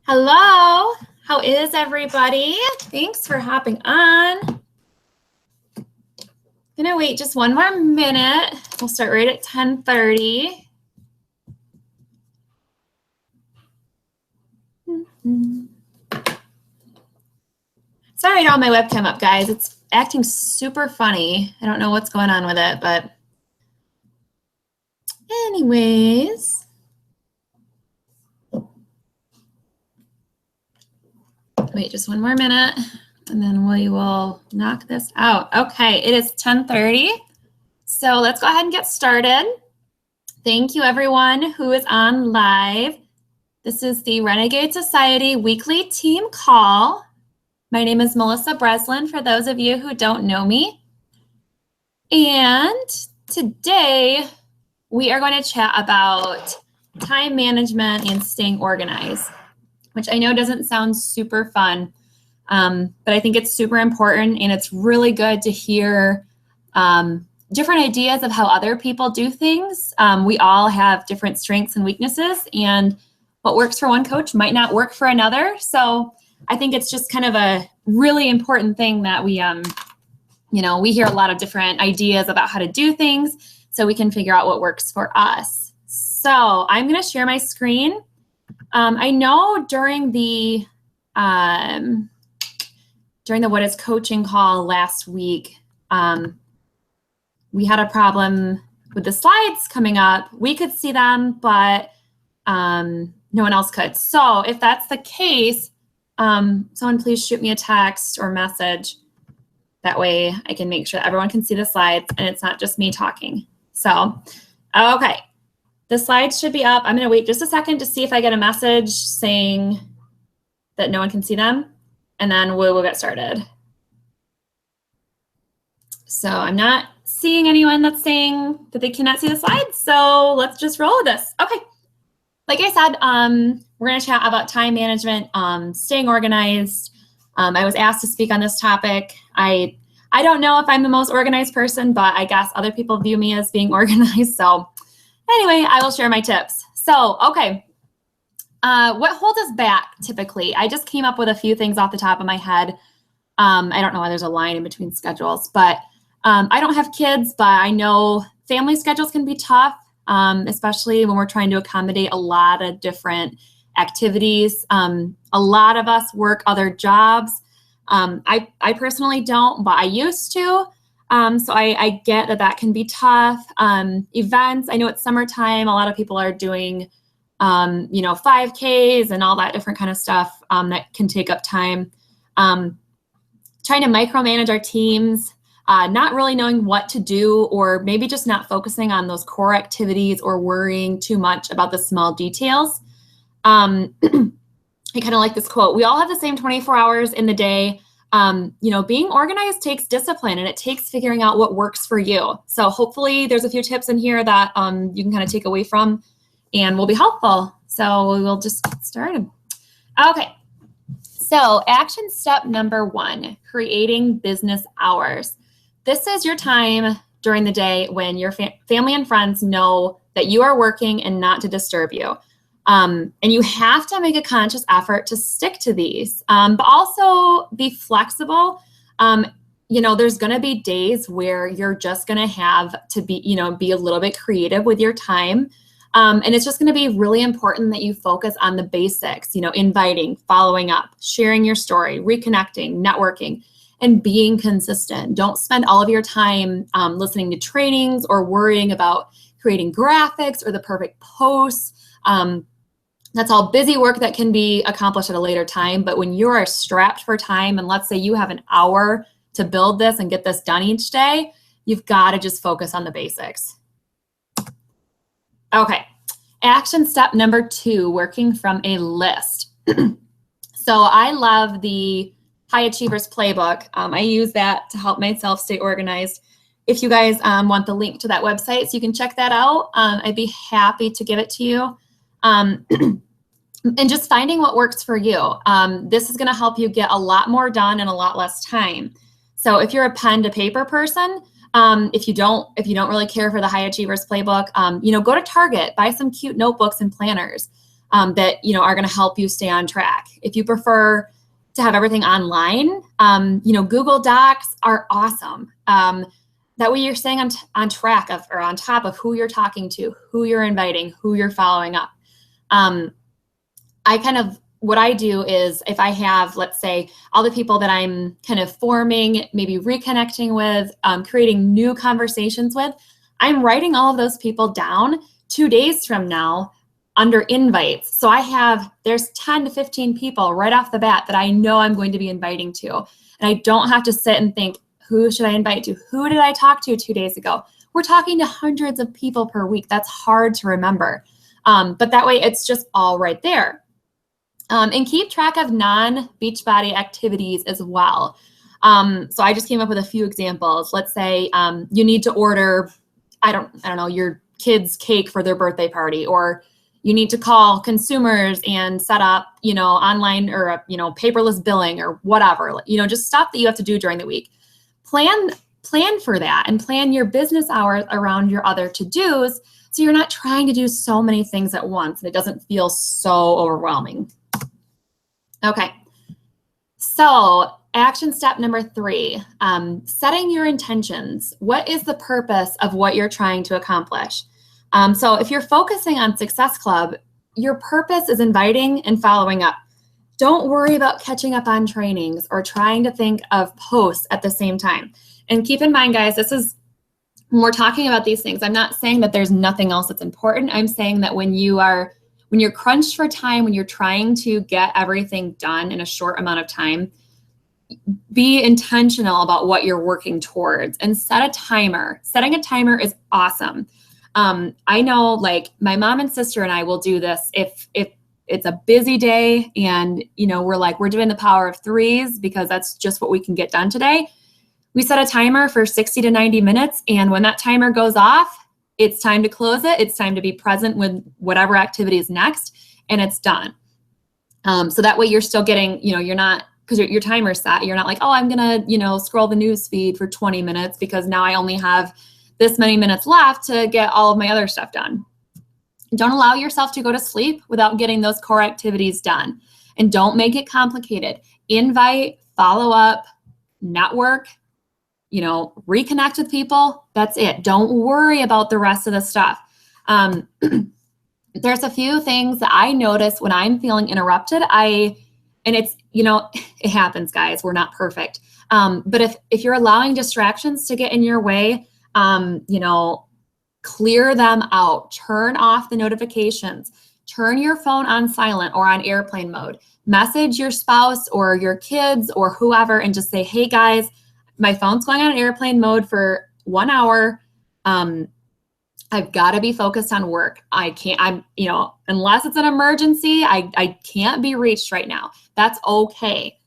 Hello, how is everybody? Thanks for hopping on. I'm gonna wait just one more minute. We'll start right at 10:30. Sorry I don't have my webcam up, guys. It's acting super funny. I don't know what's going on with it, but anyways. Wait just one more minute, and then we will knock this out. Okay, it is 10:30, so let's go ahead and get started. Thank you, everyone who is on live. This is the Renegade Society weekly team call. My name is Melissa Breslin, for those of you who don't know me. And today, we are going to chat about time management and staying organized, which I know doesn't sound super fun, but I think it's super important, and it's really good to hear different ideas of how other people do things. We all have different strengths and weaknesses, and what works for one coach might not work for another. So I think it's just kind of a really important thing that we hear a lot of different ideas about how to do things so we can figure out what works for us. So I'm going to share my screen. I know during the What is Coaching call last week, we had a problem with the slides coming up. We could see them, but no one else could. So if that's the case, someone please shoot me a text or message. That way I can make sure that everyone can see the slides and it's not just me talking. So, okay. The slides should be up. I'm going to wait just a second to see if I get a message saying that no one can see them, and then we will get started. So I'm not seeing anyone that's saying that they cannot see the slides, so let's just roll with this. Okay. Like I said, we're going to chat about time management, staying organized. I was asked to speak on this topic. I don't know if I'm the most organized person, but I guess other people view me as being organized. So anyway, I will share my tips. So, okay, what holds us back typically? I just came up with a few things off the top of my head. I don't know why there's a line in between schedules, but I don't have kids, but I know family schedules can be tough, especially when we're trying to accommodate a lot of different activities. A lot of us work other jobs. I personally don't, but I used to. So I get that can be tough. Events, I know it's summertime. A lot of people are doing, 5Ks and all that different kind of stuff that can take up time. Trying to micromanage our teams, not really knowing what to do, or maybe just not focusing on those core activities or worrying too much about the small details. I kind of like this quote. We all have the same 24 hours in the day. Being organized takes discipline, and it takes figuring out what works for you. So hopefully there's a few tips in here that you can kind of take away from and will be helpful. So we'll just get started. Okay. So action step number 1, creating business hours. This is your time during the day when your family and friends know that you are working and not to disturb you. And you have to make a conscious effort to stick to these, but also be flexible. There's going to be days where you're just going to have to be a little bit creative with your time. And it's just going to be really important that you focus on the basics, inviting, following up, sharing your story, reconnecting, networking, and being consistent. Don't spend all of your time listening to trainings or worrying about creating graphics or the perfect posts. That's all busy work that can be accomplished at a later time. But when you are strapped for time, and let's say you have an hour to build this and get this done each day, you've got to just focus on the basics. Okay, action step number 2, working from a list. So I love the High Achievers Playbook. I use that to help myself stay organized. If you guys want the link to that website so you can check that out, I'd be happy to give it to you. And just finding what works for you. This is going to help you get a lot more done in a lot less time. So if you're a pen to paper person, If you don't really care for the High Achievers Playbook, go to Target, buy some cute notebooks and planners that, are going to help you stay on track. If you prefer to have everything online, Google Docs are awesome. That way you're staying on track of, or on top of who you're talking to, who you're inviting, who you're following up. What I do is if I have, let's say, all the people that I'm kind of forming, maybe reconnecting with, creating new conversations with, I'm writing all of those people down 2 days from now under invites. So there's 10 to 15 people right off the bat that I know I'm going to be inviting to. And I don't have to sit and think, who should I invite to? Who did I talk to 2 days ago? We're talking to hundreds of people per week. That's hard to remember. But that way it's just all right there. And keep track of non-Beachbody activities as well. So I just came up with a few examples. Let's say you need to order, I don't know, your kid's cake for their birthday party, or you need to call consumers and set up, online or, paperless billing or whatever, just stuff that you have to do during the week. Plan for that and plan your business hours around your other to-dos, so you're not trying to do so many things at once and it doesn't feel so overwhelming. Okay, so action step number 3, setting your intentions. What is the purpose of what you're trying to accomplish? So if you're focusing on Success Club, your purpose is inviting and following up. Don't worry about catching up on trainings or trying to think of posts at the same time. And keep in mind, guys, when we're talking about these things, I'm not saying that there's nothing else that's important. I'm saying that when you're crunched for time, when you're trying to get everything done in a short amount of time, be intentional about what you're working towards and set a timer. Setting a timer is awesome. I know, like, my mom and sister and I will do this if it's a busy day and, we're doing the power of 3s because that's just what we can get done today. We set a timer for 60 to 90 minutes. And when that timer goes off, it's time to close it. It's time to be present with whatever activity is next, and it's done. So that way you're still getting, you're not, because your timer's set, you're not like, oh, I'm going to, scroll the news feed for 20 minutes because now I only have this many minutes left to get all of my other stuff done. Don't allow yourself to go to sleep without getting those core activities done. And don't make it complicated. Invite, follow up, network, reconnect with people. That's it. Don't worry about the rest of the stuff. There's a few things that I notice when I'm feeling interrupted. And it's, it happens, guys. We're not perfect. But if you're allowing distractions to get in your way, clear them out. Turn off the notifications. Turn your phone on silent or on airplane mode. Message your spouse or your kids or whoever and just say, hey, guys, my phone's going on airplane mode for 1 hour. I've got to be focused on work. Unless it's an emergency, I can't be reached right now. That's okay.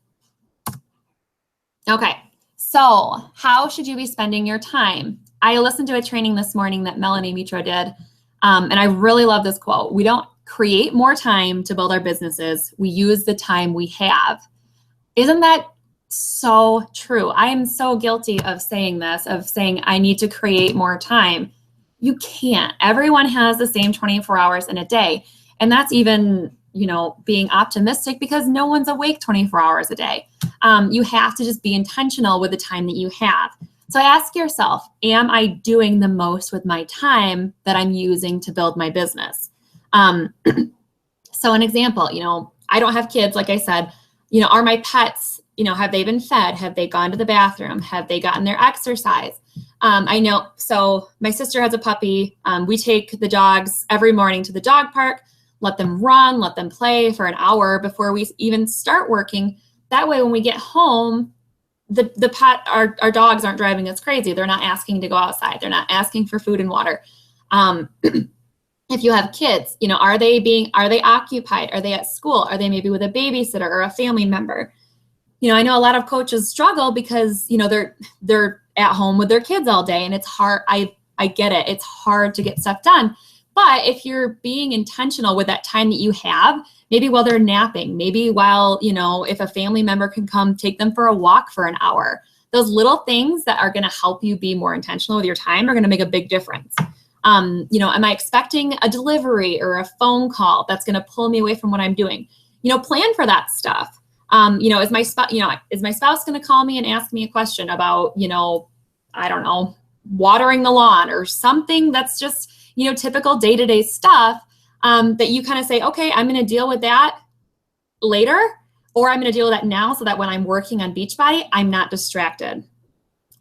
Okay, so how should you be spending your time? I listened to a training this morning that Melanie Mitro did, and I really love this quote. We don't create more time to build our businesses. We use the time we have. Isn't that so true? I am so guilty of saying this, of saying I need to create more time. You can't. Everyone has the same 24 hours in a day. And that's even, being optimistic because no one's awake 24 hours a day. You have to just be intentional with the time that you have. So ask yourself, am I doing the most with my time that I'm using to build my business? So an example, I don't have kids, like I said, are my pets, have they been fed? Have they gone to the bathroom? Have they gotten their exercise? I know, so my sister has a puppy. We take the dogs every morning to the dog park, let them run, let them play for an hour before we even start working. That way, when we get home, our dogs aren't driving us crazy. They're not asking to go outside. They're not asking for food and water. If you have kids, are they occupied? Are they at school? Are they maybe with a babysitter or a family member? I know a lot of coaches struggle because, they're at home with their kids all day and it's hard. I get it. It's hard to get stuff done. But if you're being intentional with that time that you have, maybe while they're napping, maybe while, if a family member can come take them for a walk for an hour, those little things that are going to help you be more intentional with your time are going to make a big difference. You know, am I expecting a delivery or a phone call that's going to pull me away from what I'm doing? You know, plan for that stuff. You know, is my spouse going to call me and ask me a question about, you know, I don't know, watering the lawn or something that's just, you know, typical day-to-day stuff, that you kind of say, okay, I'm going to deal with that later, or I'm going to deal with that now so that when I'm working on Beachbody, I'm not distracted.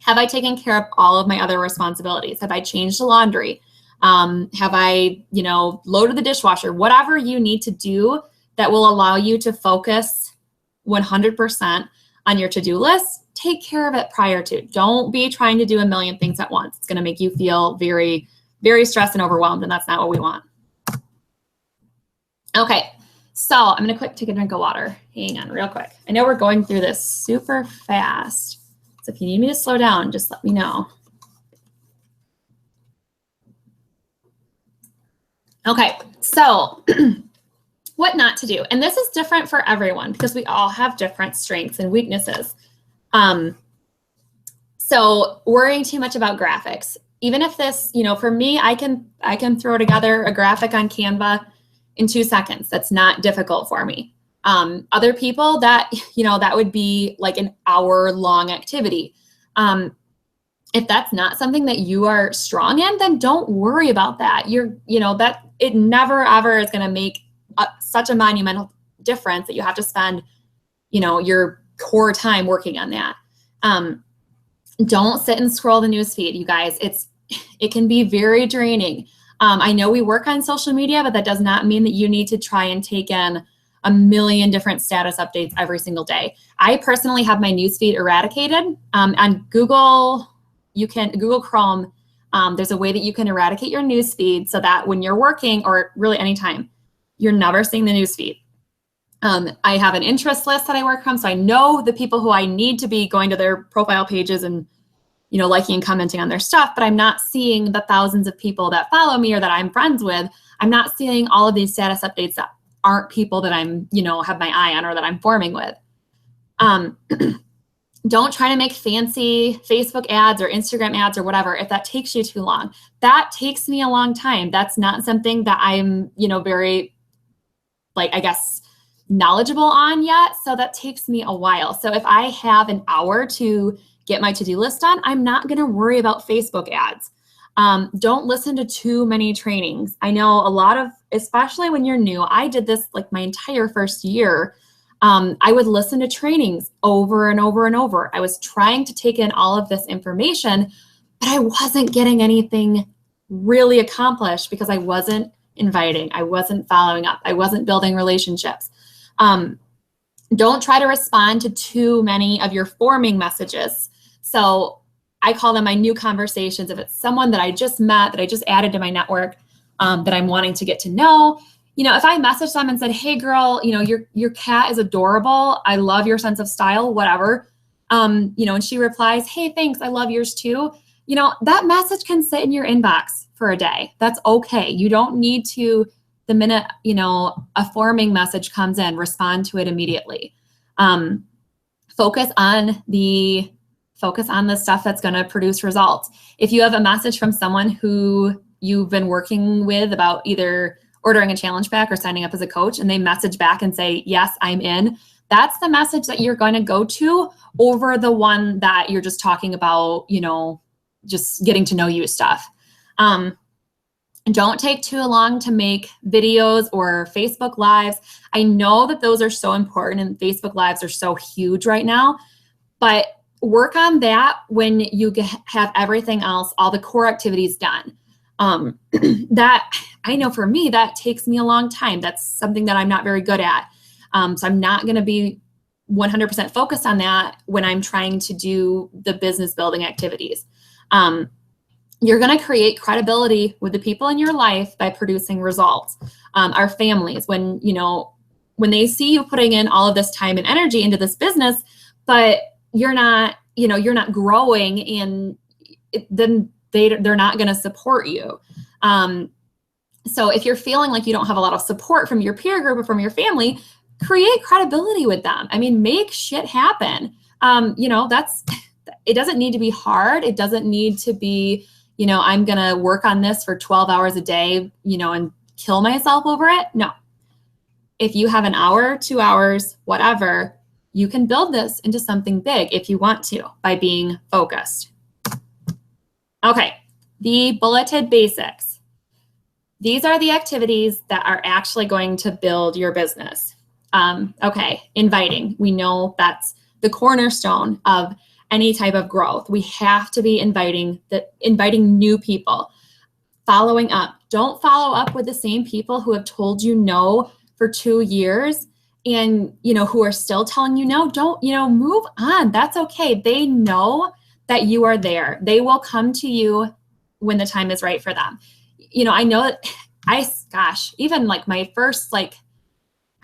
Have I taken care of all of my other responsibilities? Have I changed the laundry? Have I, you know, loaded the dishwasher? Whatever you need to do that will allow you to focus 100% on your to-do list, take care of it prior to. Don't be trying to do a million things at once. It's going to make you feel very, very stressed and overwhelmed, and that's not what we want. Okay, so I'm going to take a drink of water. Hang on real quick. I know we're going through this super fast, so if you need me to slow down, just let me know. Okay, so what not to do. And this is different for everyone because we all have different strengths and weaknesses. So worrying too much about graphics, even if this, you know, for me, I can throw together a graphic on Canva in 2 seconds. That's not difficult for me. Other people that, you know, that would be like an hour-long activity. If that's not something that you are strong in, then don't worry about that. You know, that it never ever is going to make such a monumental difference that you have to spend, you know, your core time working on that. Don't sit and scroll the news feed, you guys. It can be very draining. I know we work on social media, but that does not mean that you need to try and take in a million different status updates every single day. I personally have my newsfeed eradicated. On Google, Google Chrome, there's a way that you can eradicate your newsfeed so that when you're working, or really anytime, you're never seeing the newsfeed. I have an interest list that I work from, so I know the people who I need to be going to their profile pages and, you know, liking and commenting on their stuff, but I'm not seeing the thousands of people that follow me or that I'm friends with. I'm not seeing all of these status updates that aren't people that I'm, you know, have my eye on or that I'm forming with. Don't try to make fancy Facebook ads or Instagram ads or whatever if that takes you too long. That takes me a long time. That's not something that I'm, you know, very, like, I guess, knowledgeable on yet. So that takes me a while. So if I have an hour to get my to-do list done, I'm not going to worry about Facebook ads. Don't listen to too many trainings. I know a lot of, especially when you're new, I did this like my entire first year. I would listen to trainings over and over and over. I was trying to take in all of this information, but I wasn't getting anything really accomplished because I wasn't inviting. I wasn't following up. I wasn't building relationships. Don't try to respond to too many of your forming messages. So I call them my new conversations. If it's someone that I just met, that I just added to my network, that I'm wanting to get to know, you know, if I message them and said, hey girl, you know, your cat is adorable. I love your sense of style, whatever. You know, and she replies, hey, thanks. I love yours too. You know, that message can sit in your inbox for a day. That's okay. You don't need to, the minute, you know, a forming message comes in, respond to it immediately. Focus on the stuff that's going to produce results. If you have a message from someone who you've been working with about either ordering a challenge pack or signing up as a coach, and they message back and say, yes, I'm in, that's the message that you're going to go to over the one that you're just talking about, you know, just getting to know you stuff. Don't take too long to make videos or Facebook Lives. I know that those are so important and Facebook Lives are so huge right now, but work on that when you have everything else, all the core activities done. That, I know for me, that takes me a long time. That's something that I'm not very good at. So I'm not going to be 100% focused on that when I'm trying to do the business building activities. You're going to create credibility with the people in your life by producing results. Our families, when they see you putting in all of this time and energy into this business, but you're not growing, and then they're not going to support you. So if you're feeling like you don't have a lot of support from your peer group or from your family, create credibility with them. I mean, make shit happen. it doesn't need to be hard. It doesn't need to be, I'm going to work on this for 12 hours a day, and kill myself over it. No. If you have an hour, 2 hours, whatever, you can build this into something big if you want to by being focused. Okay, the bulleted basics. These are the activities that are actually going to build your business. Okay, inviting. We know that's the cornerstone of any type of growth. We have to be inviting new people. Following up. Don't follow up with the same people who have told you no for 2 years and, who are still telling you no. Don't, move on. That's okay. They know that you are there. They will come to you when the time is right for them. I know that even like my first,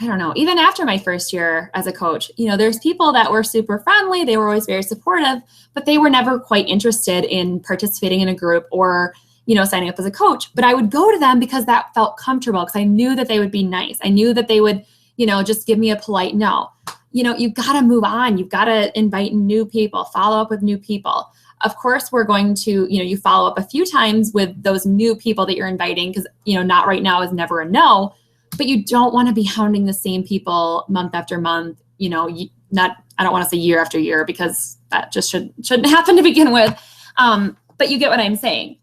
even after my first year as a coach, there's people that were super friendly. They were always very supportive, but they were never quite interested in participating in a group or, signing up as a coach. But I would go to them because that felt comfortable, because I knew that they would be nice. I knew that they would, just give me a polite no. You've got to move on. You've got to invite new people, follow up with new people. Of course, we're going to, you follow up a few times with those new people that you're inviting, because, not right now is never a no. But you don't want to be hounding the same people month after month, I don't want to say year after year, because that just shouldn't happen to begin with. But you get what I'm saying.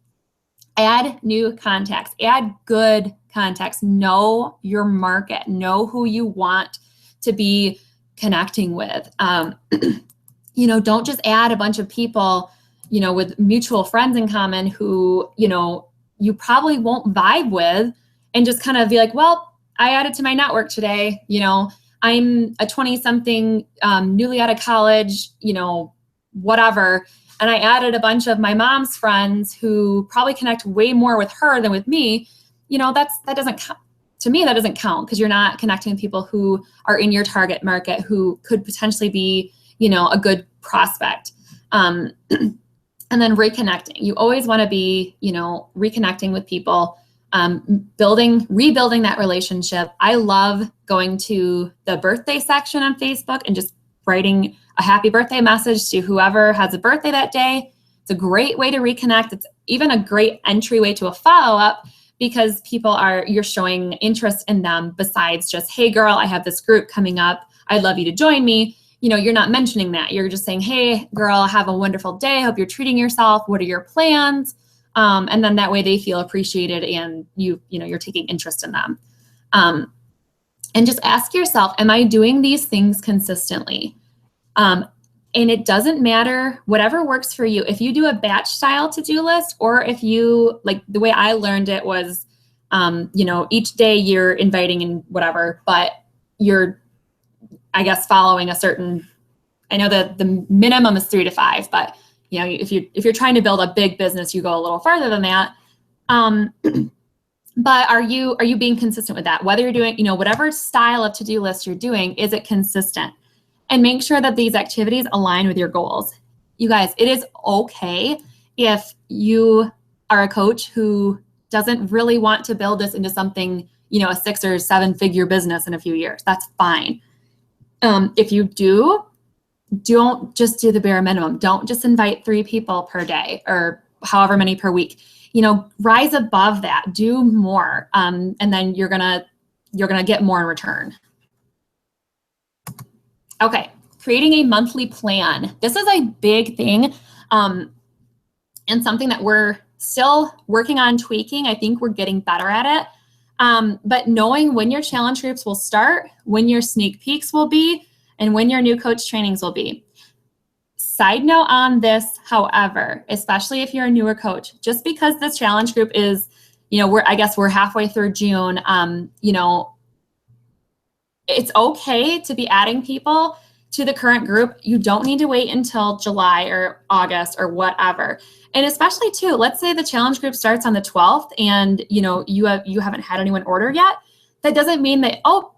Add new contacts, add good contacts, know your market, know who you want to be connecting with. Don't just add a bunch of people, with mutual friends in common who, you probably won't vibe with, and just kind of be like, well, I added to my network today. I'm a 20-something, newly out of college, whatever. And I added a bunch of my mom's friends who probably connect way more with her than with me. That doesn't count. To me, that doesn't count, because you're not connecting with people who are in your target market, who could potentially be, a good prospect. And then reconnecting. You always want to be, reconnecting with people. Rebuilding that relationship. I love going to the birthday section on Facebook and just writing a happy birthday message to whoever has a birthday that day. It's a great way to reconnect. It's even a great entryway to a follow-up, because you're showing interest in them besides just, hey girl, I have this group coming up. I'd love you to join me. You're not mentioning that. You're just saying, hey girl, have a wonderful day. Hope you're treating yourself. What are your plans? And then that way they feel appreciated, and you're taking interest in them. And just ask yourself, am I doing these things consistently? And it doesn't matter, whatever works for you. If you do a batch style to-do list, or if you, like the way I learned it was, each day you're inviting and whatever, but you're, I guess, following a certain, I know that the minimum is 3 to 5, but if you're trying to build a big business, you go a little further than that. But are you being consistent with that? Whether you're doing, whatever style of to-do list you're doing, is it consistent? And make sure that these activities align with your goals. You guys, it is okay if you are a coach who doesn't really want to build this into something, a 6 or 7 figure business in a few years. That's fine. If you do, don't just do the bare minimum. Don't just invite 3 people per day or however many per week. Rise above that. Do more, and then you're gonna get more in return. Okay, creating a monthly plan. This is a big thing, and something that we're still working on tweaking. I think we're getting better at it. But knowing when your challenge groups will start, when your sneak peeks will be, and when your new coach trainings will be. Side note on this, however, especially if you're a newer coach, just because this challenge group is, we're halfway through June, it's okay to be adding people to the current group. You don't need to wait until July or August or whatever. And especially too, let's say the challenge group starts on the 12th and you haven't had anyone order yet. That doesn't mean that, oh,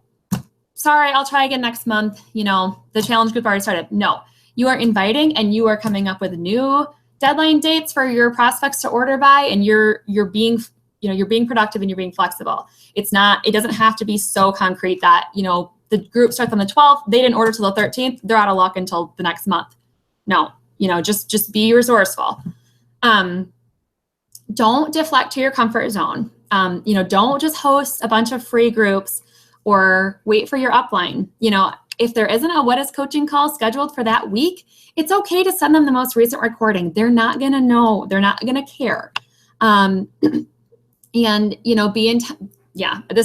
sorry, I'll try again next month. The challenge group already started. No, you are inviting and you are coming up with new deadline dates for your prospects to order by, and you're being productive and you're being flexible. It doesn't have to be so concrete that, the group starts on the 12th, they didn't order till the 13th, they're out of luck until the next month. No, just be resourceful. Don't deflect to your comfort zone. Don't just host a bunch of free groups or wait for your upline. If there isn't a What is Coaching call scheduled for that week, it's okay to send them the most recent recording. They're not going to know. They're not going to care. And, this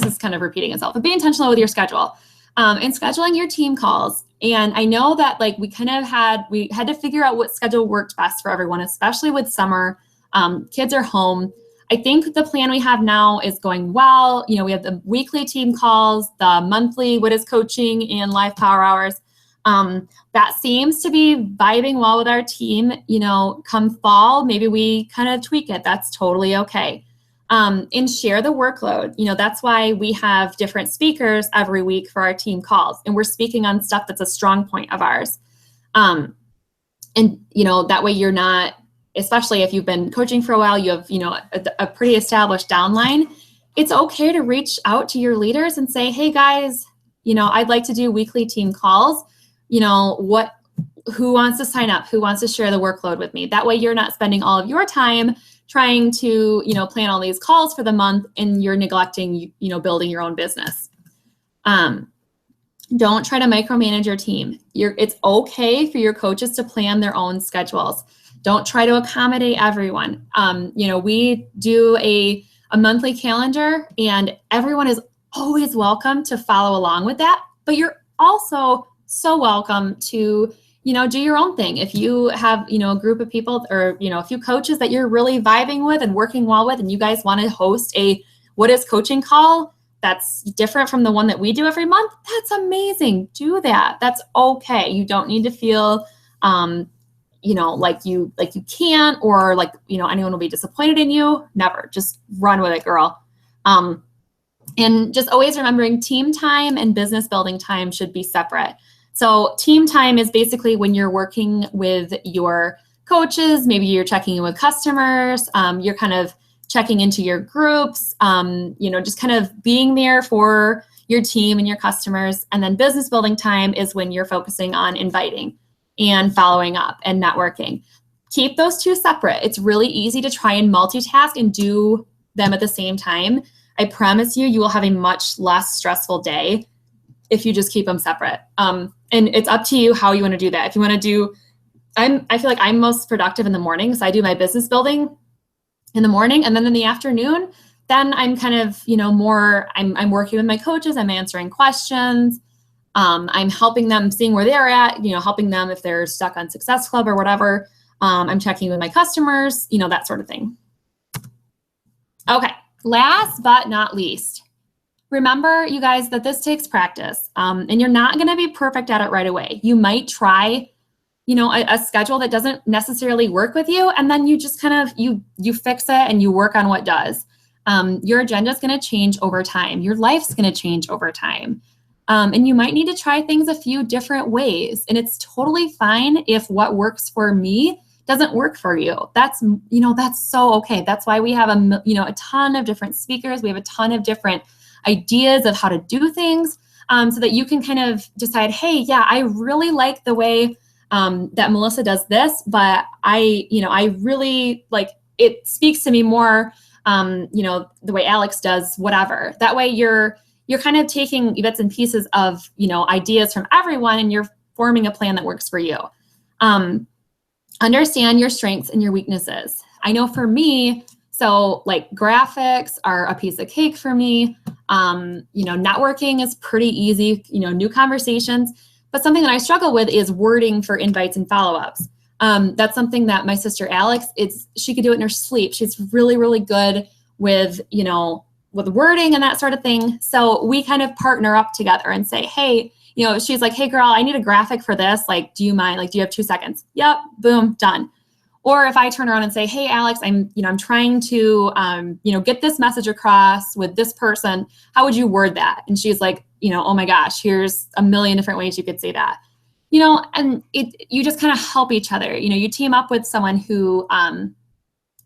is kind of repeating itself, but be intentional with your schedule and scheduling your team calls. And I know that we had to figure out what schedule worked best for everyone, especially with summer. Kids are home. I think the plan we have now is going well. We have the weekly team calls, the monthly What is Coaching and live power hours. That seems to be vibing well with our team. Come fall, maybe we kind of tweak it. That's totally okay. And share the workload. That's why we have different speakers every week for our team calls. And we're speaking on stuff that's a strong point of ours. And that way you're not, especially if you've been coaching for a while, you have, a pretty established downline. It's okay to reach out to your leaders and say, hey guys, I'd like to do weekly team calls. Who wants to sign up? Who wants to share the workload with me? That way you're not spending all of your time trying to, plan all these calls for the month and you're neglecting, building your own business. Don't try to micromanage your team. It's okay for your coaches to plan their own schedules. Don't try to accommodate everyone. We do a monthly calendar and everyone is always welcome to follow along with that, but you're also so welcome to, do your own thing. If you have, a group of people or, a few coaches that you're really vibing with and working well with, and you guys want to host a What is Coaching call that's different from the one that we do every month, that's amazing. Do that. That's okay. You don't need to feel, like you can't, or anyone will be disappointed in you. Never. Just run with it, girl. And just always remembering team time and business building time should be separate. So team time is basically when you're working with your coaches, maybe you're checking in with customers, you're kind of checking into your groups, just kind of being there for your team and your customers. And then business building time is when you're focusing on inviting and following up and networking. Keep those two separate. It's really easy to try and multitask and do them at the same time. I promise you will have a much less stressful day if you just keep them separate. And it's up to you how you want to do that. If you want to do, I feel like I'm most productive in the morning, so I do my business building in the morning, and then in the afternoon, then I'm kind of, more, I'm working with my coaches, I'm answering questions, I'm helping them, seeing where they're at, helping them if they're stuck on Success Club or whatever. I'm checking with my customers, that sort of thing. Okay, last but not least, remember, you guys, that this takes practice, and you're not going to be perfect at it right away. You might try, a schedule that doesn't necessarily work with you, and then you just kind of, you fix it and you work on what does. Your agenda is going to change over time. Your life's going to change over time. And you might need to try things a few different ways, and it's totally fine if what works for me doesn't work for you. That's, that's so okay. That's why we have a ton of different speakers. We have a ton of different ideas of how to do things, so that you can kind of decide, hey, yeah, I really like the way that Melissa does this, but I really like, it speaks to me more, the way Alex does whatever. That way you're kind of taking bits and pieces of, ideas from everyone, and you're forming a plan that works for you. Understand your strengths and your weaknesses. I know for me, so graphics are a piece of cake for me. Networking is pretty easy, new conversations, but something that I struggle with is wording for invites and follow-ups. That's something that my sister Alex, she could do it in her sleep. She's really, really good with, with wording and that sort of thing. So we kind of partner up together and say, hey, she's like, hey girl, I need a graphic for this. Do you mind? Do you have 2 seconds? Yep, boom, done. Or if I turn around and say, hey, Alex, I'm trying to, get this message across with this person, how would you word that? And she's like, oh my gosh, here's a million different ways you could say that. And you just kind of help each other. You team up with someone who can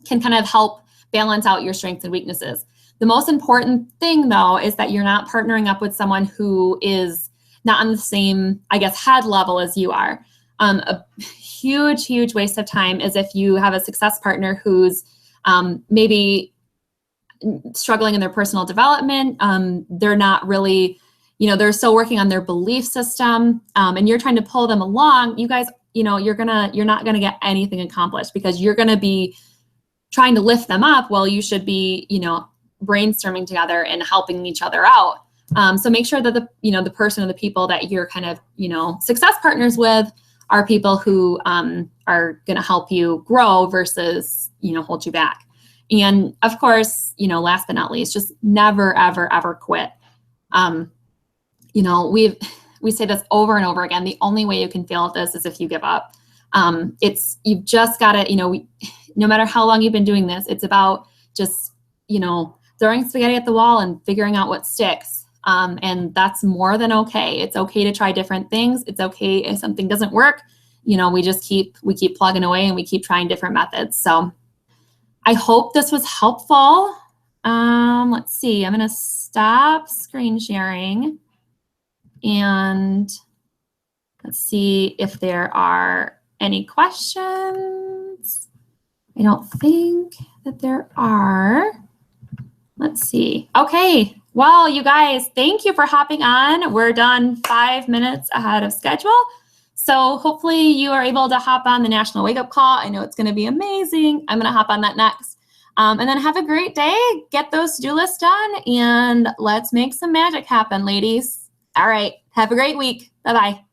kind of help balance out your strengths and weaknesses. The most important thing, though, is that you're not partnering up with someone who is not on the same, head level as you are. A huge, huge waste of time is if you have a success partner who's maybe struggling in their personal development. They're not really, they're still working on their belief system, and you're trying to pull them along. You guys, you're not gonna get anything accomplished because you're gonna be trying to lift them up while you should be, brainstorming together and helping each other out. So make sure that the person or the people that you're kind of, success partners with are people who are going to help you grow versus, hold you back. And of course, last but not least, just never, ever, ever quit. We say this over and over again. The only way you can fail at this is if you give up. You've just got to, no matter how long you've been doing this, it's about just, throwing spaghetti at the wall and figuring out what sticks. And that's more than okay. It's okay to try different things. It's okay if something doesn't work. We keep plugging away and we keep trying different methods. So I hope this was helpful. Let's see, I'm going to stop screen sharing and let's see if there are any questions. I don't think that there are. Let's see. Okay. Well, you guys, thank you for hopping on. We're done 5 minutes ahead of schedule. So hopefully you are able to hop on the National Wake Up Call. I know it's going to be amazing. I'm going to hop on that next. And then have a great day. Get those to-do lists done and let's make some magic happen, ladies. All right. Have a great week. Bye-bye.